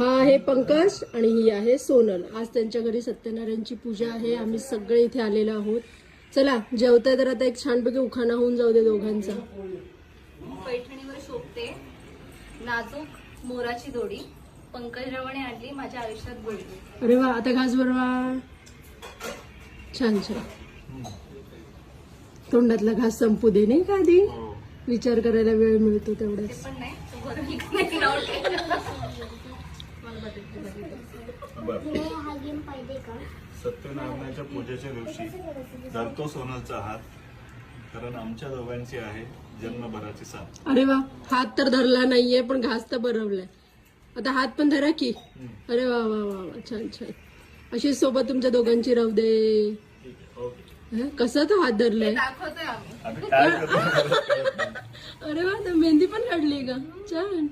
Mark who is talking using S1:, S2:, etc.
S1: हा आहे पंकज आणि ही आहे सोनल. आज त्यांच्या घरी सत्यनारायणची पूजा आहे. आम्ही सगळे इथे आलेलो आहोत. चला जेवताय तर आता एक छानपैकी उखाणा होऊन जाऊ दे दोघांचा.
S2: पैठणीवर शोभते नाजूक मोराची जोडी, पंकजरावाने आणली माझ्या आयुष्यात गोडी.
S1: अरे वा, आता घास बरवा. छान छान. तोंडातला घास संपू दे नाही का आधी, विचार करायला वेळ मिळतो तेवढाच.
S2: पण नाही तू बरं ठीक नाही लावते.
S3: सत्यनारायणाच्या पूजेच्या दिवशी धरतो सोनलचा हात, कारण आमच्या दोघांची आहे जन्मभराची साथ.
S1: अरे वा, हात तर धरला नाहीये पण घास तर भरवलाय. आता हात पण धरा की. अरे वा वा वा वा, छान छान. अशी सोबत तुमच्या दोघांची राहू दे. कसा तो हात धरलाय.
S2: दाखवतोय आम्ही.
S3: आम्ही काय करतो
S1: अरे वा, तर मेहंदी पण काढली का. छान.